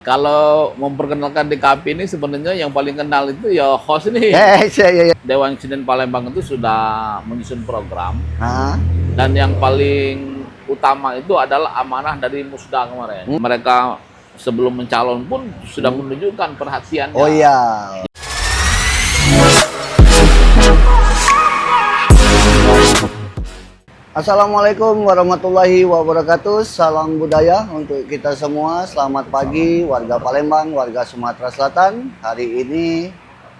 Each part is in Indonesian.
Kalau memperkenalkan DKP ini sebenarnya yang paling kenal itu ya host ini. Iya. Dewan Kesenian Palembang itu sudah menyusun program Hah? dan yang paling utama itu adalah amanah dari Musda kemarin. Mereka sebelum mencalon pun sudah menunjukkan perhatiannya. Oh iya. Assalamualaikum warahmatullahi wabarakatuh. Salam budaya untuk kita semua. Selamat pagi warga Palembang, warga Sumatera Selatan. Hari ini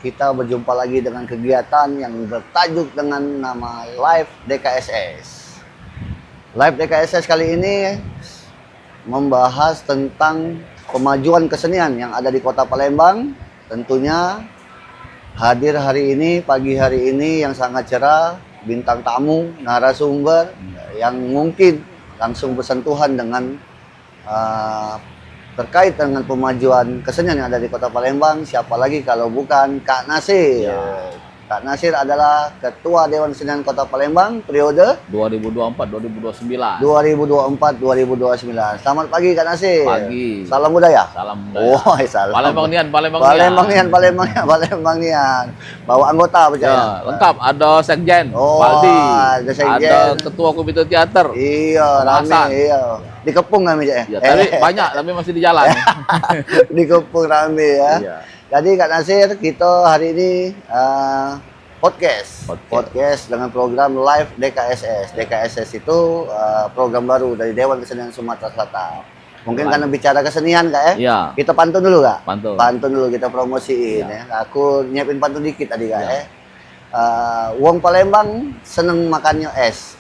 kita berjumpa lagi dengan kegiatan yang bertajuk dengan nama Live DKSS. Live DKSS kali ini membahas tentang kemajuan kesenian yang ada di Kota Palembang. Tentunya hadir hari ini, pagi hari ini yang sangat cerah, bintang tamu, narasumber yang mungkin langsung bersentuhan dengan terkait dengan pemajuan kesenian yang ada di Kota Palembang. Siapa lagi kalau bukan Kak Nasir. Ya. Kak Nasir adalah Ketua Dewan Kesenian Kota Palembang periode 2024-2029. 2024-2029. Selamat pagi Kak Nasir. Pagi. Salam budaya. Salam budaya. Oh, salam. Palembangian. Palembang. Bawa anggota percaya. Ya, lengkap. Ada sekjen, Oh, Waldi. ada sekjen. Ada ketua komite teater. Iya, rame, Pembahasan. iya. Dikepung kami, Cak. Ya, tapi banyak, tapi masih di jalan. Dikepung rame ya. Iya. Jadi Kak Nasir, kita hari ini podcast dengan program Live DKSS. DKSS itu program baru dari Dewan Kesenian Sumatera Selatan. Mungkin karena bicara kesenian Kak ya. Iya. Kita pantun dulu Kak. Pantun. Pantun dulu kita promosiin ya. Aku nyiapin pantun dikit tadi Kak Iya. ya. Wong Palembang seneng makannya es.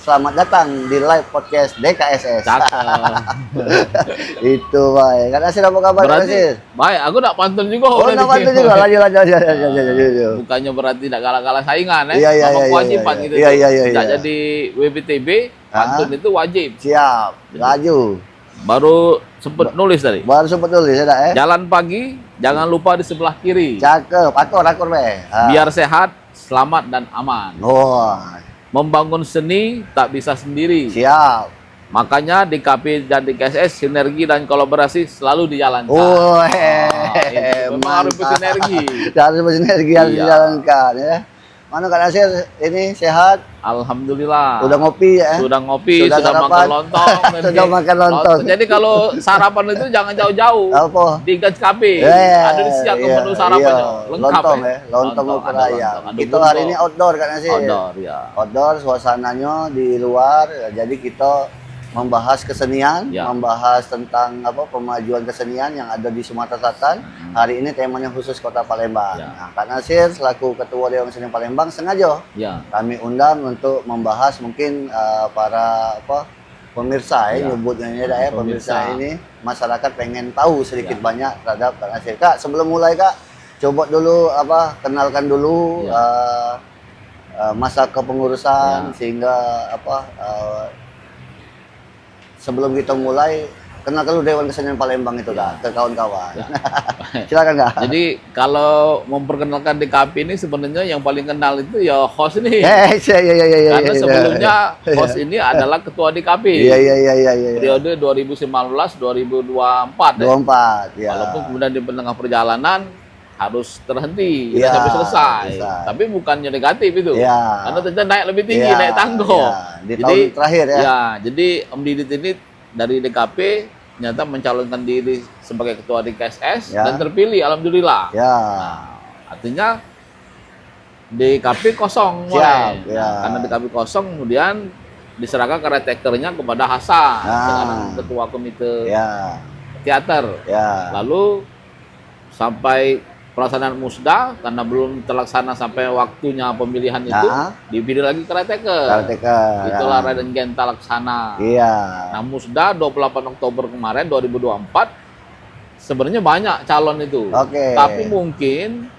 Selamat datang di live podcast DKSS. Itu baik. Kak Nasir apa kabar Kak Nasir? Baik, aku nak pantun juga. Oh, udah nak bikin. pantun juga. Lanjut. Bukannya berarti tidak kalah-kalah saingan, Iya, iya, Apa iya, kewajiban iya. gitu. Iya, iya, iya, Tidak iya. jadi WPTB, pantun itu wajib. Siap. Laju. Baru sempet nulis tadi. Baru sempat tulis ya, Dak, ya. Jalan pagi, jangan lupa di sebelah kiri. Cakep. Akor be. Biar sehat, selamat dan aman. Oh, Membangun seni tak bisa sendiri. siap. Makanya DKP dan DKSS sinergi dan kolaborasi selalu dijalankan. Oh, Itu memang harus bersinergi. Harus bersinergi harus Iya. dijalankan ya. Mana Kak Nasir ini sehat? Alhamdulillah. Udah ngopi ya? Sudah ngopi, Sudah sudah sarapan? makan lontong. Sudah makan lontong. Jadi kalau sarapan itu jangan jauh-jauh. Apa? Di Gaj Cafe. Yeah, Ada disiapkan iya, menu sarapannya. iya. Lengkap Lontong ya. Lontong ukur ada ayam. lontong, ada Kita burdo. hari ini outdoor Kak Nasir. Outdoor, ya. Outdoor, suasananya di luar. Jadi kita membahas kesenian, Ya. membahas tentang pemajuan kesenian yang ada di Sumatera Selatan. Hari ini temanya khusus Kota Palembang. Ya. Nah, Kak Nasir selaku Ketua Dewan Kesenian Palembang sengaja Ya. kami undang untuk membahas mungkin para pemirsa Ya. nyebutnya ya, pemirsa Pemirsa. ini masyarakat pengen tahu sedikit Ya. banyak terhadap Kak Nasir. Kak, sebelum mulai Kak, coba dulu kenalkan dulu Ya. masa kepengurusan Ya. sehingga sebelum kita mulai kenalkan dulu Dewan Kesenian Palembang itu Kak ke kawan-kawan. Ya. Silakan Kak. Jadi kalau memperkenalkan DKP ini sebenarnya yang paling kenal itu ya host ini. Iya. Karena sebelumnya host ini adalah ketua DKP. Iya. Periode 2019-2024. 24 ya. Walaupun kemudian di tengah perjalanan harus terhenti Iya, sampai selesai. selesai. Tapi bukannya negatif itu. Iya. Karena ternyata naik lebih tinggi, Iya, naik tangga. iya. Di tahun terakhir ya. Ya, jadi Om Didit ini dari DKP ternyata mencalonkan diri sebagai ketua DKSS Ya. dan terpilih, alhamdulillah. Ya. Artinya DKP kosong Siap, mulai. ya. Karena DKP kosong kemudian diserahkan caretakernya kepada Hasan, sekarang ketua komite Ya. teater. Ya. Lalu sampai pelaksanaan musda karena belum terlaksana sampai waktunya pemilihan itu dipilih lagi caretaker. Caretaker. Itulah Raden Genta Laksana. Iya. Nah, musda 28 Oktober kemarin 2024 sebenarnya banyak calon itu. Oke. Tapi mungkin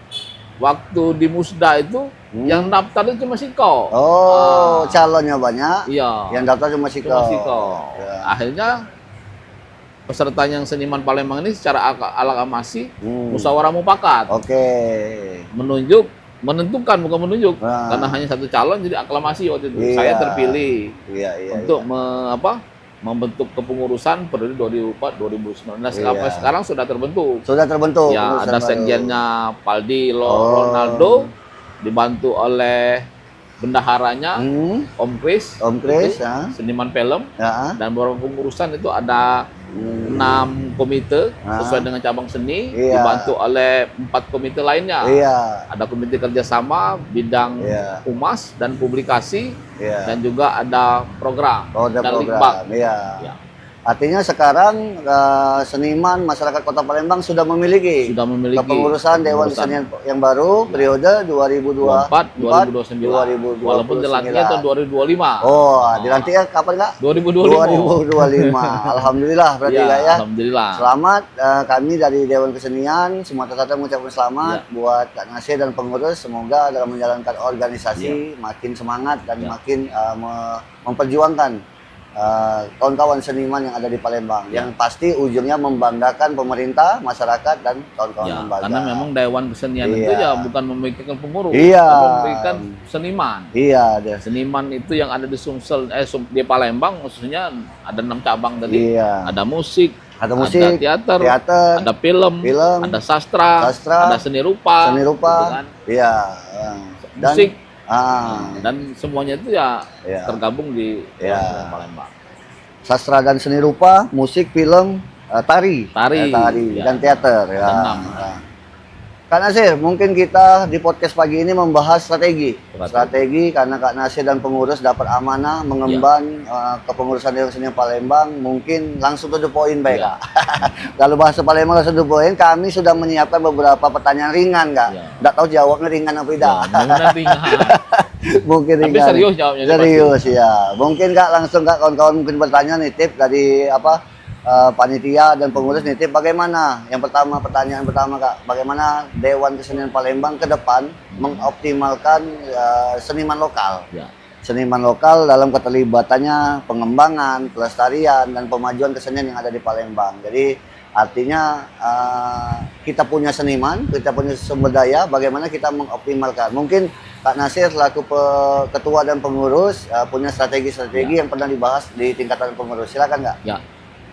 waktu di musda itu yang daftar itu cuma Siko. Oh, calonnya banyak. Iya. Yang daftar cuma Siko. Cuma Siko. Ya. Akhirnya peserta yang seniman Palembang ini secara aklamasi musyawarah mufakat Oke. menentukan bukan menunjuk Nah. karena hanya satu calon jadi aklamasi waktu itu Iya. saya terpilih Iya. untuk membentuk kepengurusan periode 2004-2019. Sampai Iya. sekarang sudah terbentuk. Sudah terbentuk Ya, pengurusan ada baru. sekjennya Paldi Oh. Ronaldo, dibantu oleh bendaharanya Om Kris, Om Kris, itu ya. seniman film, Ya. dan beberapa pengurusan itu ada 6 komite sesuai dengan cabang seni, Iya. dibantu oleh 4 komite lainnya. Iya. Ada komite kerjasama bidang Iya. humas dan publikasi, Iya. dan juga ada program Oh, ada dan program. Litbang. Iya. Ya, Artinya sekarang seniman masyarakat Kota Palembang sudah memiliki sudah memiliki kepengurusan Dewan Kesenian yang baru periode 2024, 2029. Walaupun dilantiknya tahun 2025. Oh, dilantiknya kapan Kak? 2025. 2025. Alhamdulillah berarti Ya, Kak ya. alhamdulillah. Selamat kami dari Dewan Kesenian Sumatera Selatan mengucapkan selamat buat Kak Nasir dan pengurus. Semoga dalam menjalankan organisasi makin semangat dan makin memperjuangkan kawan-kawan seniman yang ada di Palembang. Yang pasti ujungnya membanggakan pemerintah, masyarakat, dan kawan-kawan Ya, lembaga. karena memang Dewan Kesenian itu ya bukan memikirkan pengurus, Iya. tapi memikirkan seniman. Iya, deh. Seniman itu yang ada di Sumsel, di Palembang khususnya ada 6 cabang tadi. Iya. Ada musik, Ada musik, teater, teater, ada film, ada sastra, sastra, ada seni rupa, seni rupa. gitu kan. Iya. Dan, Musik, dan dan semuanya itu ya Iya. tergabung di Iya. Dewan Kesenian Palembang. sastra dan seni rupa, musik, film, tari, Tari, ya. dan teater. Ya. Ada 6. Kak Nasir, mungkin kita di podcast pagi ini membahas strategi. Strategi karena Kak Nasir dan pengurus dapat amanah mengemban kepengurusan Dewan Kesenian Palembang. Mungkin langsung to the point baik, Kak. Kalau bahasa Palembang langsung to the point, kami sudah menyiapkan beberapa pertanyaan ringan, Kak. Nggak tahu jawabnya ringan apa tidak. Mudah-mudahan ringan. Mungkin Tapi ringan. serius jawabnya. Serius ya. Mungkin Kak langsung Kak kawan-kawan mungkin bertanya nitip dari panitia dan pengurus nitip bagaimana? Yang pertama, pertanyaan pertama Kak, bagaimana Dewan Kesenian Palembang ke depan mengoptimalkan seniman lokal? Ya. Seniman lokal dalam keterlibatannya pengembangan, pelestarian, dan pemajuan kesenian yang ada di Palembang. Jadi artinya kita punya seniman, kita punya sumber daya, bagaimana kita mengoptimalkan? Mungkin Kak Nasir selaku ketua dan pengurus punya strategi-strategi yang pernah dibahas di tingkatan pengurus. Silakan Kak. Ya.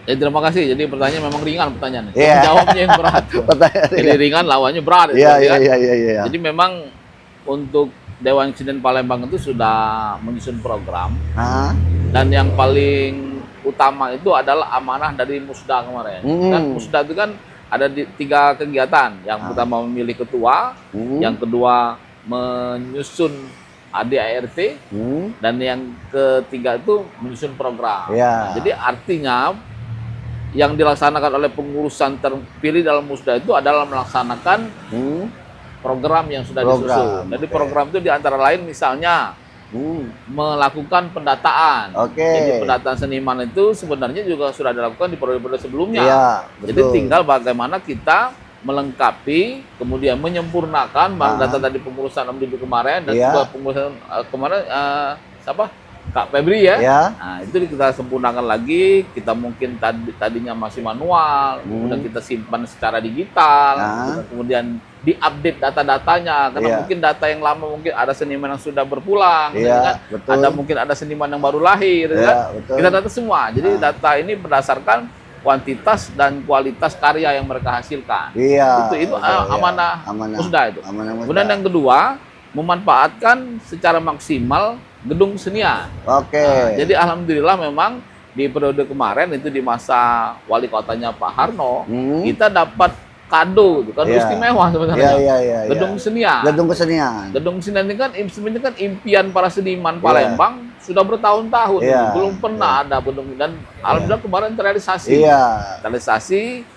Terima kasih. Jadi pertanyaan memang ringan pertanyaannya. Iya. Jawabnya yang berat. Pertanyaan Jadi ringan lawannya berat. Iya, gitu, kan? iya. Jadi memang untuk Dewan Kesenian Palembang itu sudah menyusun program, dan yang paling utama itu adalah amanah dari Musda kemarin. Kan Musda itu kan ada 3 kegiatan. Yang pertama memilih ketua, yang kedua menyusun ADART, dan yang ketiga itu menyusun program. Iya. Jadi artinya yang dilaksanakan oleh pengurusan terpilih dalam Musda itu adalah melaksanakan program yang sudah disusun. Jadi program itu diantara lain misalnya melakukan pendataan. Jadi pendataan seniman itu sebenarnya juga sudah dilakukan di periode-periode sebelumnya. Iya, jadi tinggal bagaimana kita melengkapi, kemudian menyempurnakan data tadi pengurusan MDB kemarin dan juga pengurusan kemarin siapa? Kak Febri ya. Nah, itu kita sempurnakan lagi. Kita mungkin tadinya masih manual, kemudian kita simpan secara digital, kemudian diupdate data-datanya karena mungkin data yang lama mungkin ada seniman yang sudah berpulang, kan? Ada mungkin ada seniman yang baru lahir, kan? Kita data semua. Jadi data ini berdasarkan kuantitas dan kualitas karya yang mereka hasilkan. Itu amanah Musda itu. Kemudian yang kedua, memanfaatkan secara maksimal gedung kesenian. Jadi alhamdulillah memang di periode kemarin itu di masa wali kotanya Pak Harno, kita dapat kado istimewa sebenarnya. Gedung kesenian. Gedung kesenian ini kan sebenarnya kan impian para seniman Palembang sudah bertahun-tahun, belum pernah ada gedung, dan alhamdulillah kemarin terrealisasi. Terrealisasi.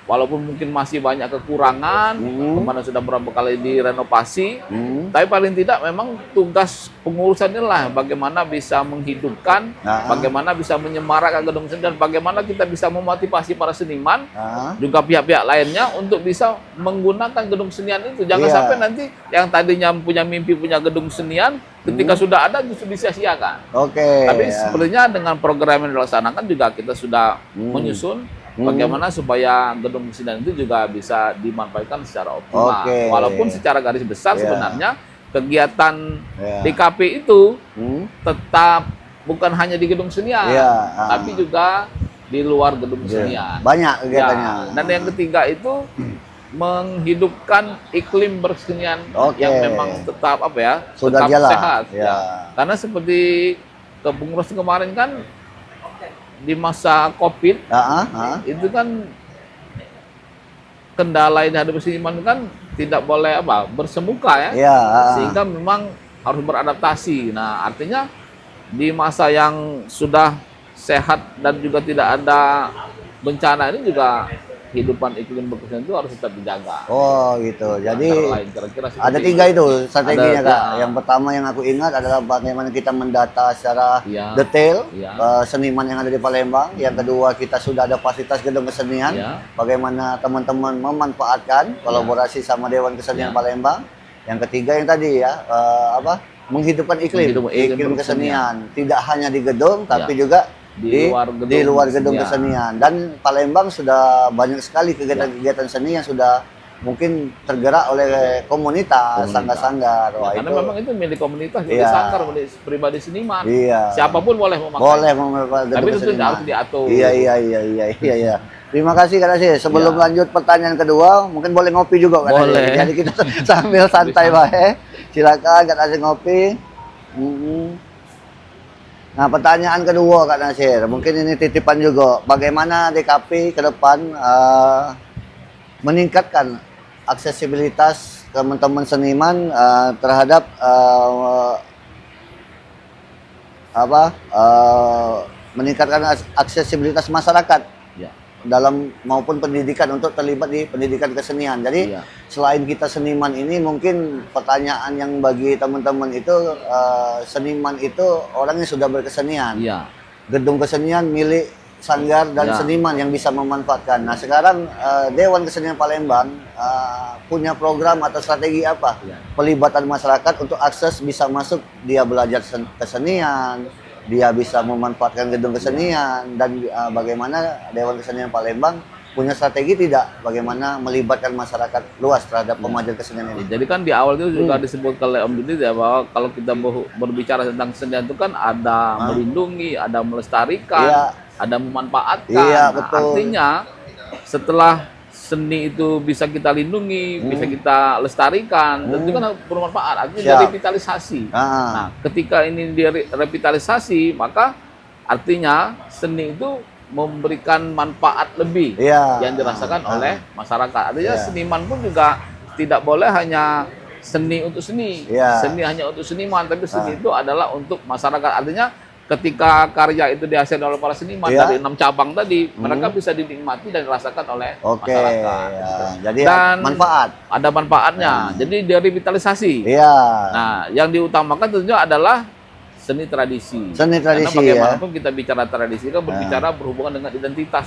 Walaupun mungkin masih banyak kekurangan, kemarin sudah berapa kali direnovasi, tapi paling tidak memang tugas pengurusan inilah bagaimana bisa menghidupkan, bagaimana bisa menyemarakkan gedung seni, dan bagaimana kita bisa memotivasi para seniman, juga pihak-pihak lainnya untuk bisa menggunakan gedung senian itu. Jangan sampai nanti yang tadinya punya mimpi punya gedung senian, ketika sudah ada justru disia-siakan. Tapi sebenarnya dengan program yang dilaksanakan juga kita sudah menyusun bagaimana supaya gedung kesenian itu juga bisa dimanfaatkan secara optimal. Walaupun secara garis besar sebenarnya kegiatan DKP itu tetap bukan hanya di gedung kesenian, tapi juga di luar gedung kesenian. Banyak kegiatannya. Dan yang ketiga itu menghidupkan iklim berkesenian yang memang tetap sudah tetap jalan. Sehat. Karena seperti kepengurusan kemarin kan di masa COVID itu kan kendala yang dihadapi seniman kan tidak boleh bersemuka sehingga memang harus beradaptasi. Nah, artinya di masa yang sudah sehat dan juga tidak ada bencana ini juga kehidupan iklim berkesenian itu harus tetap dijaga. Oh gitu. Jadi kira-kira ada 3 itu strateginya Kak. Yang pertama yang aku ingat adalah bagaimana kita mendata secara detail seniman yang ada di Palembang. Yang kedua, kita sudah ada fasilitas gedung kesenian. Bagaimana teman-teman memanfaatkan kolaborasi sama Dewan Kesenian Palembang. Yang ketiga yang tadi menghidupkan iklim kesenian. Tidak hanya di gedung tapi juga di luar gedung kesenian. Dan Palembang sudah banyak sekali kegiatan-kegiatan seni yang sudah mungkin tergerak oleh komunitas, sanggar-sanggar. Karena memang itu milik komunitas, milik sanggar, milik pribadi seniman. Siapapun boleh memakai. Boleh memakai. Tapi itu harus diatur. Iya. Terima kasih Kak Nasir. Sebelum lanjut pertanyaan kedua, mungkin boleh ngopi juga Kak Nasir. Jadi kita sambil santai silakan Kak Nasir ngopi. Nah, pertanyaan kedua Kak Nasir, mungkin ini titipan juga. Bagaimana DKP ke depan meningkatkan aksesibilitas teman-teman seniman terhadap meningkatkan aksesibilitas masyarakat dalam maupun pendidikan untuk terlibat di pendidikan kesenian. Jadi selain kita seniman ini, mungkin pertanyaan yang bagi teman-teman itu seniman itu orang yang sudah berkesenian. Gedung kesenian milik sanggar dan seniman yang bisa memanfaatkan. Nah, sekarang Dewan Kesenian Palembang punya program atau strategi apa? Pelibatan masyarakat untuk akses bisa masuk, dia belajar kesenian, dia bisa memanfaatkan gedung kesenian, dan bagaimana Dewan Kesenian Palembang punya strategi tidak bagaimana melibatkan masyarakat luas terhadap pemajuan kesenian ini. Jadi kan di awal itu juga disebut oleh Om Didi bahwa kalau kita berbicara tentang kesenian itu kan ada melindungi, ada melestarikan, ada memanfaatkan. Nah, artinya setelah seni itu bisa kita lindungi, bisa kita lestarikan, tentu kan bermanfaat, artinya revitalisasi. Nah, ketika ini direvitalisasi, maka artinya seni itu memberikan manfaat lebih yang dirasakan oleh masyarakat. Artinya seniman pun juga tidak boleh hanya seni untuk seni, seni hanya untuk seniman, tapi seni itu adalah untuk masyarakat. Artinya ketika karya itu dihasilkan oleh para seniman dari 6 cabang tadi, mereka bisa dinikmati dan dirasakan oleh masyarakat. Jadi manfaat. Ada manfaatnya. Jadi direvitalisasi. Nah, yang diutamakan tentunya adalah seni tradisi. Seni tradisi. Karena bagaimanapun kita bicara tradisi kan berbicara berhubungan dengan identitas.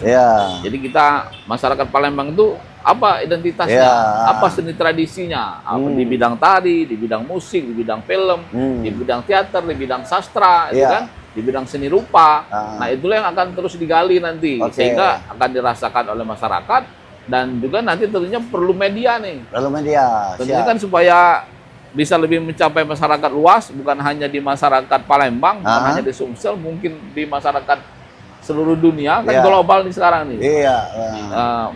Jadi kita masyarakat Palembang itu apa identitasnya? Apa seni tradisinya? Di bidang tari, di bidang musik, di bidang film, di bidang teater, di bidang sastra, itu kan? Di bidang seni rupa. Nah, itulah yang akan terus digali nanti sehingga akan dirasakan oleh masyarakat, dan juga nanti tentunya perlu media nih. Perlu media. Tentunya kan supaya bisa lebih mencapai masyarakat luas, bukan hanya di masyarakat Palembang, bukan hanya di Sumsel, mungkin di masyarakat seluruh dunia, kan global nih sekarang nih.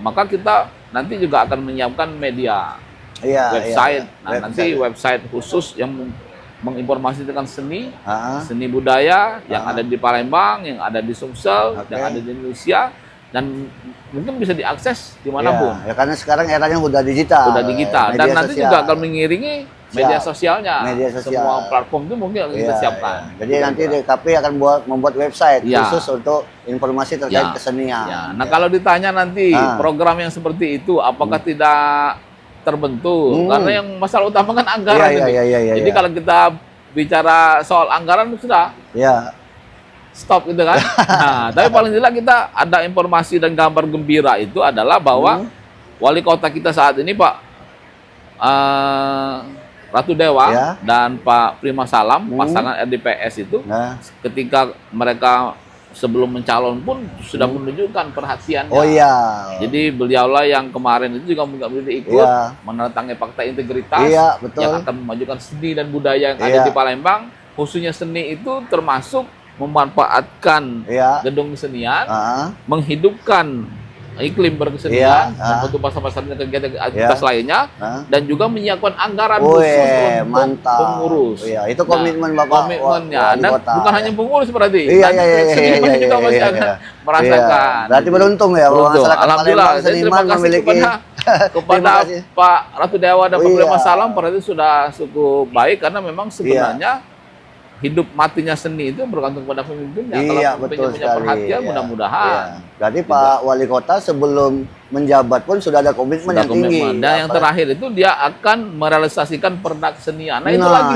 Maka kita nanti juga akan menyiapkan media, website. Nanti website khusus yang menginformasikan seni, seni budaya yang ada di Palembang, yang ada di Sumsel, yang ada di Indonesia, dan mungkin bisa diakses dimanapun. Karena sekarang eranya udah digital. Dan nanti juga akan mengiringi media sosialnya. Semua platform itu mungkin akan kita siapkan. Jadi nanti DKP akan membuat website khusus untuk informasi terkait kesenian. Nah, kalau ditanya nanti program yang seperti itu apakah tidak terbentuk, karena yang masalah utama kan anggaran. Jadi kalau kita bicara soal anggaran sudah stop gitu kan. Nah, tapi paling tidak kita ada informasi dan gambar gembira itu adalah bahwa wali kota kita saat ini Pak Ratu Dewa dan Pak Prima Salam, pasangan RDPS itu, ketika mereka sebelum mencalon pun sudah menunjukkan perhatiannya. Jadi beliaulah yang kemarin itu juga ikut menandatangani fakta integritas yang akan memajukan seni dan budaya yang ada di Palembang. Khususnya seni itu termasuk memanfaatkan Iya. gedung kesenian, Ah, menghidupkan iklim berkesenian, untuk pasar-pasarnya kegiatan aktivitas lainnya, dan juga menyiapkan anggaran khusus untuk mantap. pengurus. Iya, itu komitmen Bapak Komitmennya, wali dan kota. bukan hanya pengurus berarti, Iya, nanti iya, iya, seniman iya, juga iya, masih iya, akan iya. merasakan. Iya. Berarti beruntung ya, Beruntung. masyarakat Alhamdulillah. Palembang Dan terima seniman kasih memiliki kepada kasih. Pak Ratu Dewa dan Pak Iya. Prima Salam, berarti sudah cukup baik karena memang sebenarnya hidup matinya seni itu bergantung pada pemimpinnya. Iya, Kalau betul pemimpinnya punya sekali. perhatian, Iya. mudah-mudahan. Iya. Berarti Pak Wali Kota sebelum menjabat pun sudah ada komitmen Sudah yang tinggi. komitmen. Dan yang terakhir itu dia akan merealisasikan perda kesenian. Nah, itu Nah, lagi.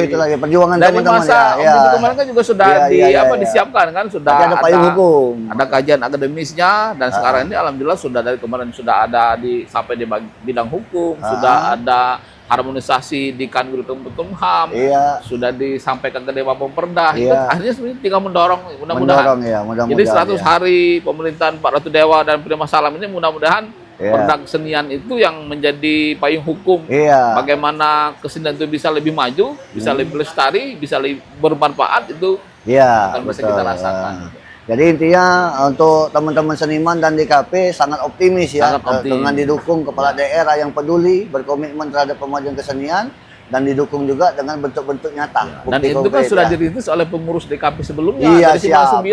itu lagi perjuangan Dari teman-teman masa ya. itu kemarin kan juga sudah Iya. disiapkan kan, sudah Tapi ada payung hukum. ada kajian akademisnya, dan sekarang ini alhamdulillah sudah dari kemarin sudah ada sampai di bidang hukum, sudah ada harmonisasi di Kanwil Kemenkumham, sudah disampaikan ke Dewan Pemperda. Itu akhirnya sebenarnya tinggal mendorong, mudah-mudahan. Jadi 100 hari pemerintahan Pak Ratu Dewa dan Prima Salam ini mudah-mudahan perda kesenian itu yang menjadi payung hukum. Bagaimana kesenian itu bisa lebih maju, bisa lebih lestari, bisa lebih bermanfaat, itu akan bisa kita rasakan. Jadi intinya untuk teman-teman seniman dan DKP sangat optimis ya, dengan didukung kepala daerah yang peduli, berkomitmen terhadap pemajuan kesenian, dan didukung juga dengan bentuk-bentuk nyata. Dan itu kan sudah dirintis oleh pengurus DKP sebelumnya, dari siap. 99,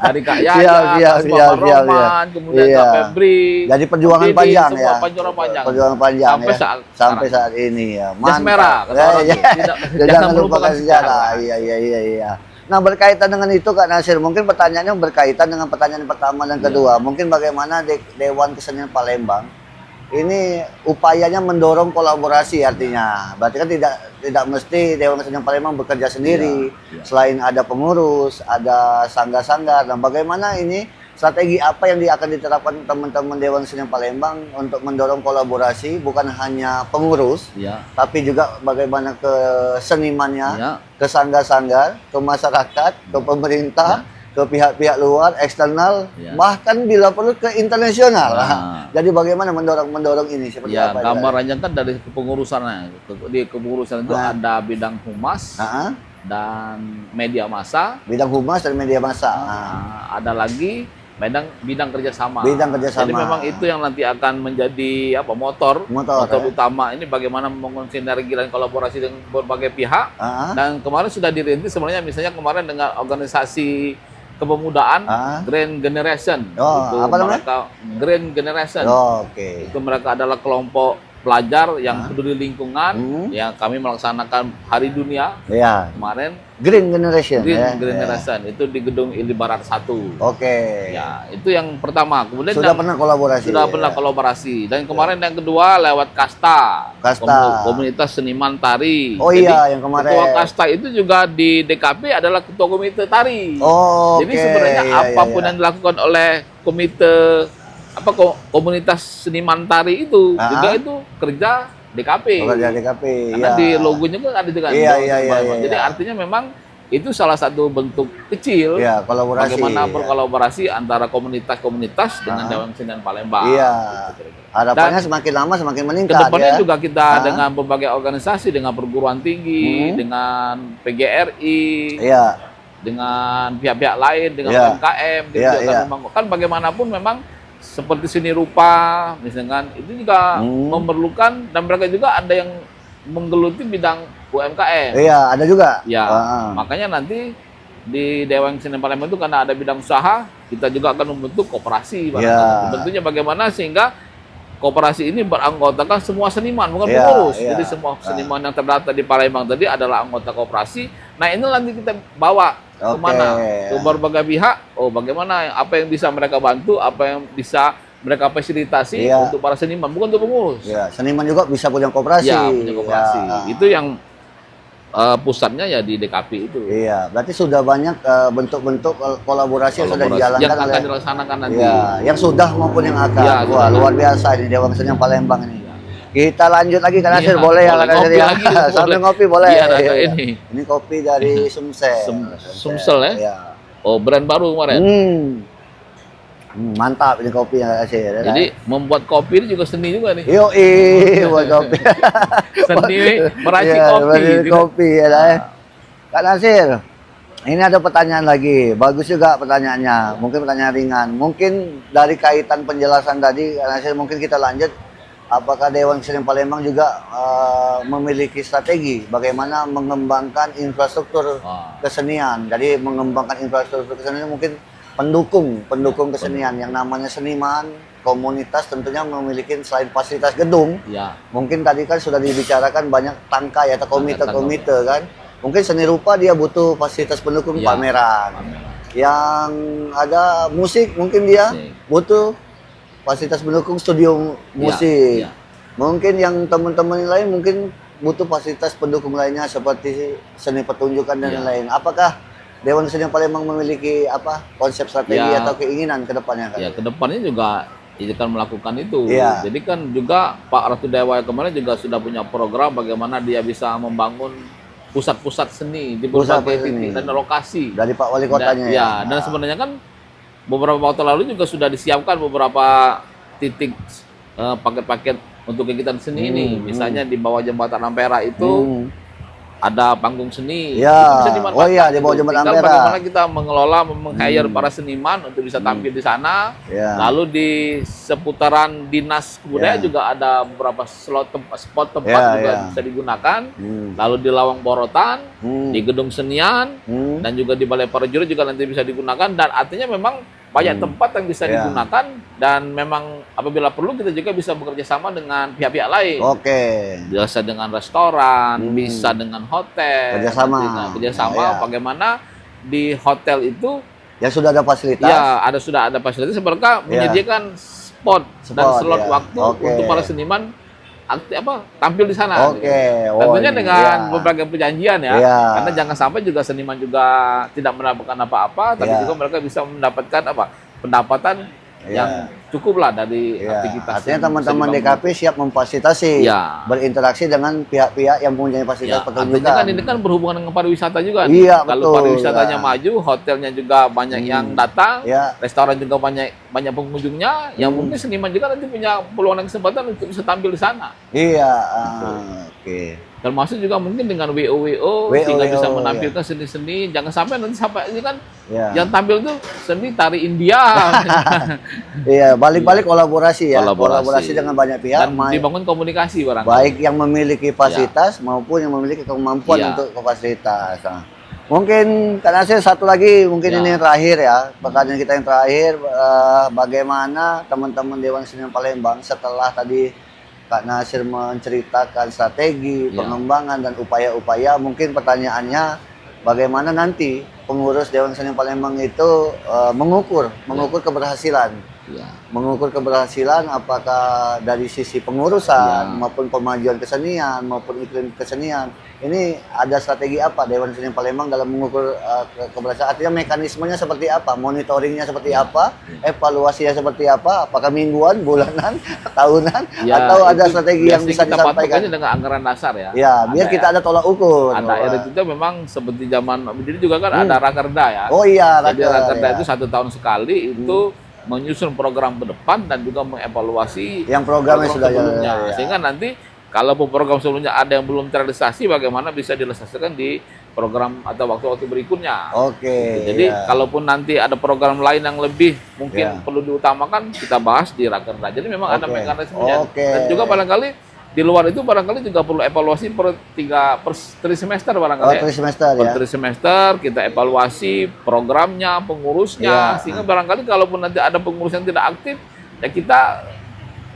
dari Kak Yaya, Kak Roman, kemudian Kak Febri. Jadi perjuangan panjang ya. Perjuangan panjang sampai saat ini ya. Jas merah, jangan melupakan sejarah. Iya. Nah, berkaitan dengan itu Kak Nasir, mungkin pertanyaannya berkaitan dengan pertanyaan pertama dan kedua. Mungkin bagaimana Dewan Kesenian Palembang ini upayanya mendorong kolaborasi, artinya berarti kan tidak mesti Dewan Kesenian Palembang bekerja sendiri. Selain ada pengurus, ada sanggar-sanggar, dan bagaimana ini strategi apa yang akan diterapkan teman-teman Dewan Kesenian Palembang untuk mendorong kolaborasi, bukan hanya pengurus, tapi juga bagaimana ke senimannya, ke sanggar-sanggar, ke masyarakat, ke pemerintah, ke pihak-pihak luar, eksternal, bahkan bila perlu ke internasional. Jadi bagaimana mendorong ini seperti apa? Gambarannya kan dari kepengurusan. Di kepengurusan itu ada bidang humas dan media massa. Bidang humas dan media massa. Ada lagi bidang kerjasama. Jadi memang itu yang nanti akan menjadi motor utama ini, bagaimana membangun sinergi dan kolaborasi dengan berbagai pihak. Dan kemarin sudah dirintis sebenarnya, misalnya kemarin dengan organisasi kepemudaan Grand Generation. Itu apa namanya? Mereka Grand Generation. Itu mereka adalah kelompok pelajar yang peduli lingkungan, yang kami melaksanakan Hari Dunia kemarin. Green Generation. Green Generation itu di Gedung Ili Barat 1. Ya, itu yang pertama. Kemudian sudah pernah kolaborasi. Kolaborasi. Dan kemarin yang kedua lewat Kasta. Komunitas Seniman Tari. Yang kemarin. Ketua Kasta itu juga di DKP adalah ketua komite tari. Jadi sebenarnya apapun yang dilakukan oleh komite komunitas seniman tari itu juga itu kerja DKP. Karena di logonya kan ada juga. Jadi artinya memang itu salah satu bentuk kecil kolaborasi. Bagaimana berkolaborasi antara komunitas-komunitas dengan Dewan Kesenian Palembang. Harapannya semakin lama semakin meningkat. Kedepannya juga kita dengan berbagai organisasi, dengan perguruan tinggi, dengan PGRI, dengan pihak-pihak lain, dengan UMKM, kan bagaimanapun memang seperti seni rupa, misalkan itu juga memerlukan, dan mereka juga ada yang menggeluti bidang UMKM. Ada juga. Makanya nanti di Dewan Kesenian Palembang itu karena ada bidang usaha, kita juga akan membentuk koperasi. Bentuknya bagaimana sehingga koperasi ini beranggotakan semua seniman, bukan pengurus. Jadi semua seniman yang terdaftar di Palembang tadi adalah anggota koperasi. Nah, ini nanti kita bawa kemana? Ke berbagai pihak. Bagaimana, apa yang bisa mereka bantu, apa yang bisa mereka fasilitasi untuk para seniman, bukan untuk pengurus. Seniman juga bisa punya koperasi. Punya koperasi. Itu yang pusatnya ya di DKP itu. Berarti sudah banyak bentuk-bentuk kolaborasi yang sudah dijalankan yang akan dilaksanakan nanti. Yang sudah maupun yang akan. Wah, luar biasa ini Dewan Kesenian Palembang ini. Kita lanjut lagi Kak Nasir, boleh ya Kak Nasir ya? Sambil ngopi boleh. Ini kopi dari Sumsel. Sumsel ya? Brand baru kemarin. Mantap ini kopi Kak Nasir. Jadi membuat kopi ini juga seni juga nih. Buat kopi. Seni meracik kopi. Kak Nasir, Ini ada pertanyaan lagi, bagus juga pertanyaannya. Mungkin pertanyaan ringan. Mungkin dari kaitan penjelasan tadi, mungkin kita lanjut. Apakah Dewan Kesenian Palembang juga memiliki strategi bagaimana mengembangkan infrastruktur kesenian? Jadi mengembangkan infrastruktur kesenian mungkin pendukung kesenian yang namanya seniman, komunitas tentunya memiliki selain fasilitas gedung. Mungkin tadi kan sudah dibicarakan banyak tangkai atau komite-komite kan. Mungkin seni rupa dia butuh fasilitas pendukung pameran. Yang ada musik mungkin dia butuh fasilitas pendukung studio musik. Mungkin yang teman-teman lain mungkin butuh fasilitas pendukung lainnya seperti seni pertunjukan dan lain. Apakah Dewan Kesenian Palembang memiliki konsep strategi atau keinginan ke depannya kan? Ya, ke depannya juga akan melakukan itu. Jadi kan juga Pak Ratu Dewa kemarin juga sudah punya program bagaimana dia bisa membangun pusat-pusat seni di berbagai titik dan lokasi. Dari Pak Wali Kotanya. Dan sebenarnya kan beberapa waktu lalu juga sudah disiapkan beberapa titik paket-paket untuk kegiatan seni ini. Misalnya di bawah jembatan Ampera itu ada panggung seni. Itu bisa dimanfaatkan. Di bawah jembatan Ampera. Bagaimana kita mengelola, meng-hire para seniman untuk bisa tampil di sana. Lalu di seputaran dinas kebudayaan juga ada beberapa spot tempat juga bisa digunakan. Lalu di Lawang Borotan, di Gedung Senian, dan juga di Balai Prajurit juga nanti bisa digunakan. Dan artinya memang banyak tempat yang bisa digunakan, dan memang apabila perlu kita juga bisa bekerja sama dengan pihak-pihak lain. Bisa dengan restoran, bisa dengan hotel. Kerjasama bagaimana di hotel itu sudah ada fasilitas. Sudah ada fasilitas. Mereka menyediakan spot dan slot waktu untuk para seniman tampil di sana. Tentunya dengan berbagai perjanjian karena jangan sampai juga seniman juga tidak mendapatkan apa-apa, tapi juga mereka bisa mendapatkan pendapatan yang cukup lah dari aktivitas. Artinya teman-teman DKP siap memfasilitasi, berinteraksi dengan pihak-pihak yang mempunyai fasilitas pertunjukan. Artinya kan ini kan berhubungan dengan pariwisata juga. Kalau pariwisatanya maju, hotelnya juga banyak yang datang, restoran juga banyak pengunjungnya, yang mungkin seniman juga nanti punya peluang dan kesempatan untuk bisa tampil di sana. Termasuk juga mungkin dengan WO sehingga bisa menampilkan seni-seni. Jangan sampai nanti ini kan yang tampil tuh seni tari India. Balik-balik kolaborasi kolaborasi dengan banyak pihak dan dibangun komunikasi barangkali. Baik yang memiliki fasilitas maupun yang memiliki kemampuan untuk fasilitas. Mungkin karena saya satu lagi mungkin ini terakhir pertanyaan kita yang terakhir, bagaimana teman-teman Dewan Kesenian Palembang setelah tadi Kak Nasir menceritakan strategi, pengembangan dan upaya-upaya, mungkin pertanyaannya bagaimana nanti pengurus Dewan Kesenian Palembang itu mengukur keberhasilan. Mengukur keberhasilan apakah dari sisi pengurusan maupun pemajuan kesenian maupun iklim kesenian. Ini ada strategi apa Dewan Kesenian Palembang dalam mengukur keberhasilan? Artinya mekanismenya seperti apa? Monitoringnya seperti apa? Evaluasinya seperti apa? Apakah mingguan, bulanan, tahunan? Atau ada strategi yang bisa disampaikan? Dengan anggaran dasar biar kita ada tolak ukur. Ada itu memang seperti zaman jadi juga kan ada rakerda Jadi rakerda itu 1 tahun sekali itu menyusun program ke depan dan juga mengevaluasi yang programnya sudah sebelumnya. Sehingga nanti kalau program sebelumnya ada yang belum terrealisasi, bagaimana bisa direalisasikan di program atau waktu-waktu berikutnya. Jadi kalaupun nanti ada program lain yang lebih mungkin perlu diutamakan, kita bahas di rakerda. Jadi memang ada mekanismenya. Dan juga barangkali di luar itu barangkali juga perlu evaluasi per trimester barangkali. Per trimester kita evaluasi programnya, pengurusnya, sehingga barangkali kalaupun nanti ada pengurus yang tidak aktif, ya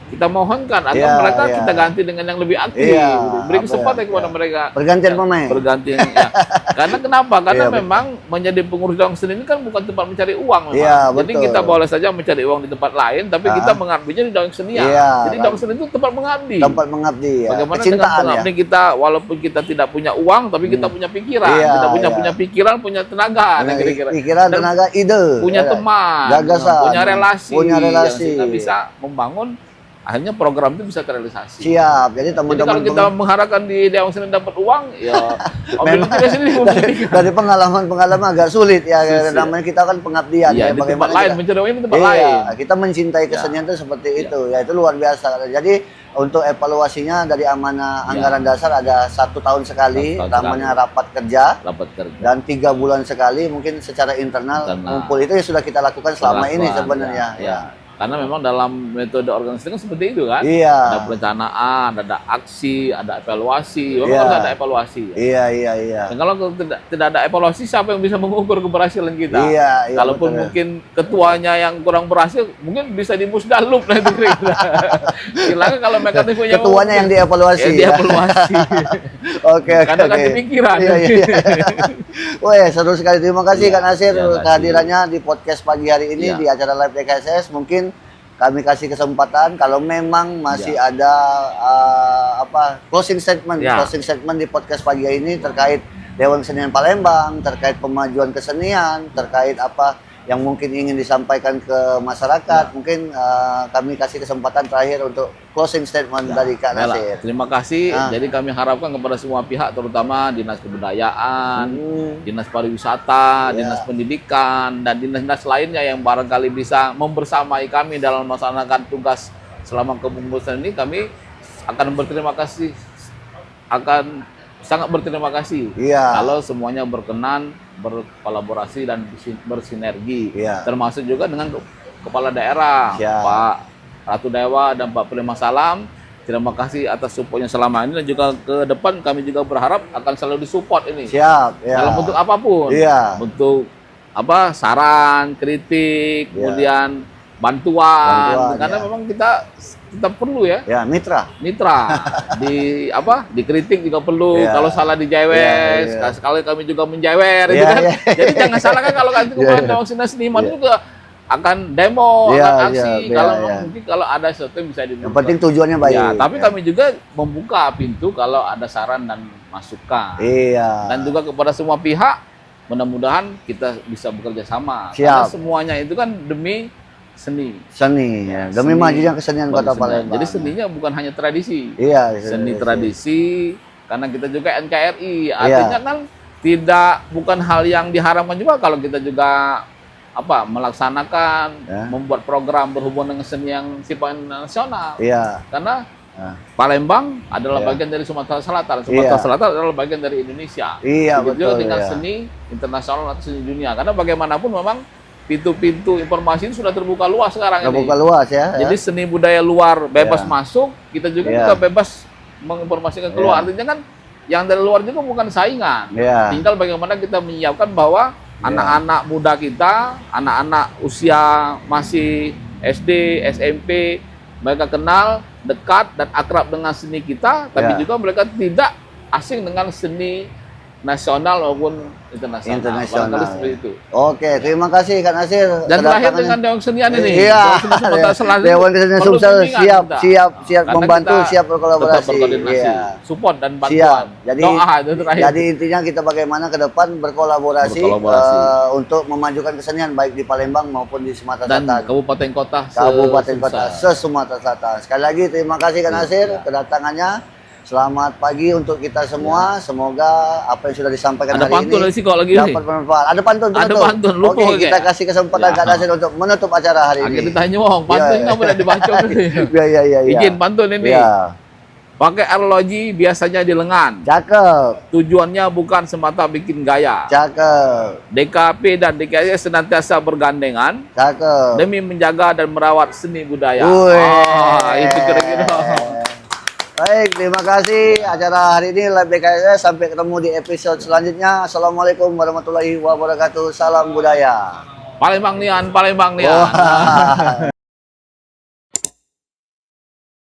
kita mohonkan agar mereka kita ganti dengan yang lebih aktif. Beri kesempatan kepada mereka. Pergantian pemain. Karena kenapa? Karena memang menjadi pengurus Dewan Kesenian ini kan bukan tempat mencari uang memang. Jadi kita boleh saja mencari uang di tempat lain, tapi kita mengabdinya di Dewan Kesenian. Jadi Dewan Kesenian itu tempat mengabdi. Bagaimana dengan pengabdi kita, walaupun kita tidak punya uang, tapi kita punya pikiran. Kita punya pikiran, punya tenaga. Pikiran, tenaga, ide. Punya teman, gagasan, punya relasi. Sehingga bisa membangun, akhirnya program itu bisa terrealisasi. Jadi kalau kita mengharapkan di Dewan Kesenian dapat uang, memang dari pengalaman agak sulit namanya kita kan pengabdian. Di tempat lain, mencari uang di tempat lain. Kita mencintai kesenian itu seperti itu. Itu luar biasa. Jadi untuk evaluasinya dari amanah anggaran dasar ada 1 tahun sekali, 1 tahun namanya rapat kerja. Rapat kerja. Dan 3 bulan sekali mungkin secara internal ngumpul. Itu yang sudah kita lakukan selama ini sebenarnya. Ya. Karena memang dalam metode organisasi kan seperti itu kan. Iya. Ada perencanaan, ada aksi, ada evaluasi. Memang harus ada evaluasi. Iya. Dan kalau tidak ada evaluasi, siapa yang bisa mengukur keberhasilan kita? Iya. Kalaupun mungkin ketuanya yang kurang berhasil, mungkin bisa dimusdalup nanti kita. Silakan kalau mekanismenya ketuanya yang dievaluasi. Yang dievaluasi. Oke. Karena kan pikiran. Iya. Wah, seru sekali. Terima kasih Kak Nasir kehadirannya di podcast pagi hari ini di acara Live DKSS. Mungkin kami kasih kesempatan kalau memang masih ada closing statement di podcast pagi ini terkait Dewan Kesenian Palembang, terkait pemajuan kesenian, terkait apa yang mungkin ingin disampaikan ke masyarakat. Mungkin kami kasih kesempatan terakhir untuk closing statement dari Kak Nasir. Terima kasih. Jadi kami harapkan kepada semua pihak, terutama Dinas Kebudayaan, Dinas Pariwisata, Dinas Pendidikan, dan dinas-dinas lainnya yang barangkali bisa membersamai kami dalam melaksanakan tugas selama kepemimpinan ini. Kami akan berterima kasih, akan sangat berterima kasih kalau semuanya berkenan berkolaborasi dan bersinergi, termasuk juga dengan kepala daerah Pak Ratu Dewa dan Pak Prima Salam. Terima kasih atas supportnya selama ini, dan juga ke depan kami juga berharap akan selalu disupport ini dalam bentuk apapun, bentuk saran, kritik, kemudian bantuan, karena memang kita perlu mitra dikritik juga perlu, kalau salah dijewes, sekali kami juga menjewer itu kan. Jadi jangan salah kan kalau kemarin seniman juga akan demo, akan aksi, kalau mungkin kalau ada sesuatu yang bisa dibuka. Yang penting tujuannya baik. Tapi kami juga membuka pintu kalau ada saran dan masukan. Dan juga kepada semua pihak, mudah-mudahan kita bisa bekerja sama. Karena semuanya itu kan demi seni, demi majunya kesenian Kota Palembang. Jadi seninya bukan hanya tradisi, seni tradisi, karena kita juga NKRI, artinya kan bukan hal yang diharamkan juga kalau kita juga melaksanakan, membuat program berhubungan dengan seni yang sifatnya nasional. Karena Palembang adalah bagian dari Sumatera Selatan, Sumatera Selatan adalah bagian dari Indonesia. Begitu juga dengan seni internasional atau seni dunia, karena bagaimanapun memang pintu-pintu informasi itu sudah terbuka luas sekarang ini. Terbuka luas Jadi seni budaya luar bebas masuk, kita juga bebas menginformasikan keluar. Artinya kan yang dari luar juga bukan saingan. Tinggal bagaimana kita menyiapkan bahwa anak-anak muda kita, anak-anak usia masih SD, SMP, mereka kenal, dekat, dan akrab dengan seni kita, tapi juga mereka tidak asing dengan seni nasional maupun internasional. Seperti itu. Oke, terima kasih Kak Nasir. Dan terakhir dengan Dewan Kesenian ini. Dewan Kesenian Sumsel siap membantu, siap berkolaborasi. Support dan bantuan. Jadi intinya kita bagaimana ke depan berkolaborasi. Untuk memajukan kesenian baik di Palembang maupun di Sumatera Selatan. Dan kabupaten kota se-Sumatera Selatan. Sekali lagi terima kasih Kak Nasir kedatangannya. Selamat pagi untuk kita semua. Semoga apa yang sudah disampaikan hari ini ada pantun sih kalau lagi dapat bermanfaat. Ada pantun. Lupa. Oke, kita kasih kesempatan Kak Nasir untuk menutup acara hari ini. Ditanya pantun nggak boleh dibaca. Izin pantun ini. Pakai arloji biasanya di lengan. Cakep. Tujuannya bukan semata bikin gaya. Cakep. DKP dan DKS senantiasa bergandengan. Cakep. Demi menjaga dan merawat seni budaya. Itu kira-kira. Baik, terima kasih acara hari ini Live DKSS. Sampai ketemu di episode selanjutnya. Assalamualaikum warahmatullahi wabarakatuh. Salam budaya. Palembang nian.